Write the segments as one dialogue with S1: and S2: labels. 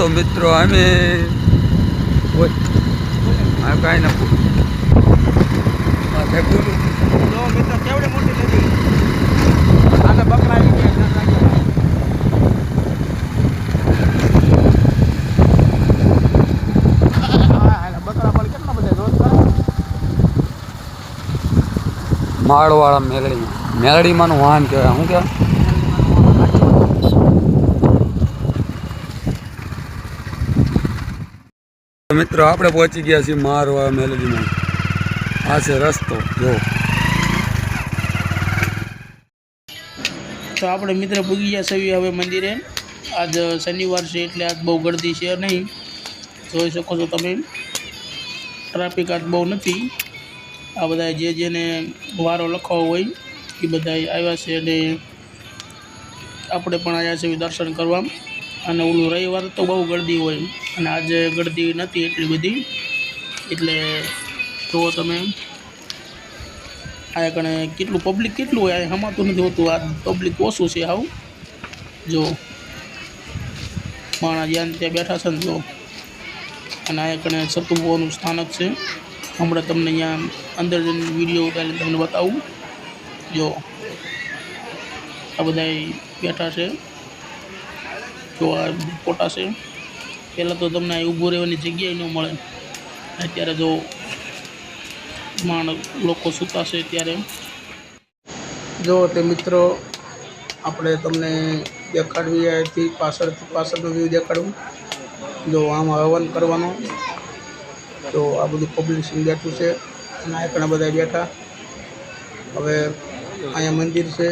S1: મિત્રો અમે કાંઈ ના માથે બોલું
S2: તો મિત્રો કેવડી મોટી નદી આને બકરા આવી ગયા બકરા પણ કેટલા બધા રોજ કરે
S1: માળવાળા મેલડીમાંનું વાહન કહેવાય શું કહેવાય મિત્રો આપણે પહોંચી ગયા છીએ મારવા મેલડીમાં આ છે રસ્તો જો
S2: તો આપણે મિત્ર પૂગી ગયા સવી હવે મંદિરે આજ શનિવાર છે એટલે આજ બહુ ગળદી છે નહીં જોઈ શકો છો તમે ટ્રાફિક આજ બહુ નથી આ બધા જેને વારો લખાવો હોય એ બધા આવ્યા છે અને આપણે પણ આવ્યા છે દર્શન કરવા અને ઓલું રવિવાર તો બહુ ગળદી હોય અને આજે ગળદી નથી એટલી બધી એટલે જુઓ તમે આ કણે કેટલું પબ્લિક કેટલું હોય આ હમાતું નથી હોતું આ પબ્લિક ઓછું છે હાવ જો માણસ જ્યાં ત્યાં બેઠા છે ને જો અને આ કણે સતુભુવાનું સ્થાનક છે હમણાં તમને અહીંયા અંદર જઈને વિડીયો ઉતારીને તમને બતાવું જો આ બધા બેઠા છે જો આ ફોટા છે પહેલાં તો તમને અહીં ઊભું રહેવાની જગ્યાએ ન મળે અત્યારે જો લોકો સૂતા છે ત્યારે જો તે મિત્રો આપણે તમને દેખાડવી હતી પાછળનો વ્યૂ દેખાડવું જો આમાં હવન કરવાનો તો આ બધું પબ્લિક બેઠું છે અને આ ઘણા બધા બેઠા હવે અહીંયા મંદિર છે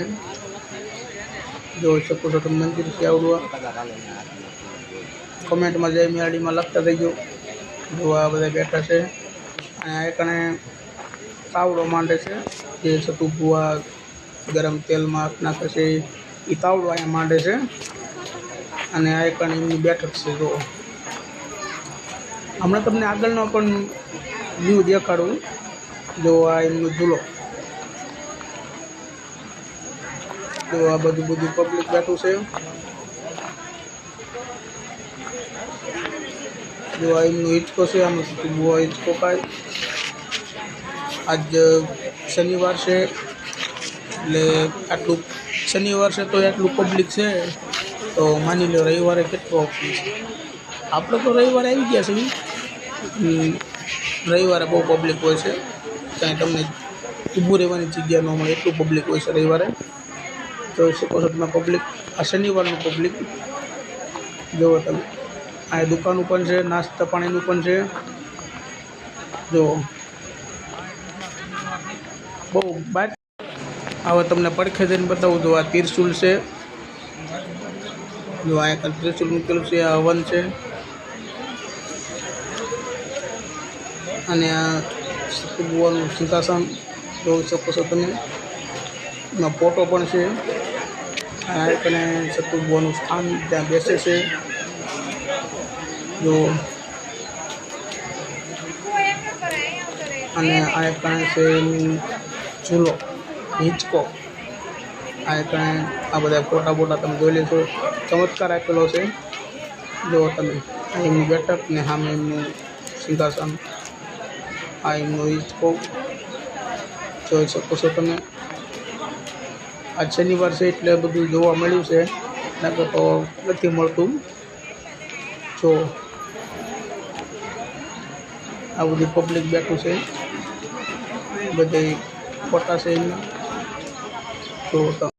S2: જોઈ શકો છો તમે મંદિર છે આવડું કમેન્ટમાં જય મેળીમાં લખતા રહીજો જો આ બધા બેઠા છે અને આ કણે તાવડો માંડે છે જે સતુભુવા ગરમ તેલમાં નાખે છે એ તાવડો અહીંયા માંડે છે અને આ કણે એમની બેઠક છે જો હમણાં તમને આગળનો પણ વ્યૂ દેખાડું જો આ એમનો ઝૂલો જો આ બધું પબ્લિક બેઠું છે જો આ એમનો હિંચકો છે આમાં સતુભુવા હિંચકો ખાય આજ શનિવાર છે એટલે આટલું શનિવાર છે તો આટલું પબ્લિક છે તો માની લો રવિવારે કેટલો ઓફિસ આપણે તો રવિવારે આવી ગયા છે રવિવારે બહુ પબ્લિક હોય છે ત્યાં તમને ઊભું રહેવાની જગ્યા ન મળે એટલું પબ્લિક હોય છે રવિવારે જોઈ શકો છો તમે પબ્લિક આ શનિવારનું પબ્લિક જુઓ તમે આ દુકાનું પણ છે નાસ્તા પાણીનું પણ છે જો બહુ બાદ હવે તમને પડખે જઈને બતાવું તો આ ત્રિશુલ છે જો આ ત્રિશુલ મૂકેલું છે આ હવન છે અને આ સતુભુવાનું સિંહાસન જોઈ શકો છો તમે એમાં ફોટો પણ છે આ કને સતુભુવાનું સ્થાન ત્યાં બેસે છે જો અને આ કણે છે ઝૂલો હિંચકો આ કણે આ બધા ફોટા તમે જોઈ લેશો ચમત્કાર આપેલો છે જો તમે એમની બેઠક ને સામે એમનું સિંહાસન આ એમનો હિંચકો જોઈ શકો છો તમે આજ શનિવાર છે એટલે બધું જોવા મળ્યું છે નકર તો નથી મળતું જો આ બધું પબ્લિક બેઠું છે બધે ફોટા છે એમના તો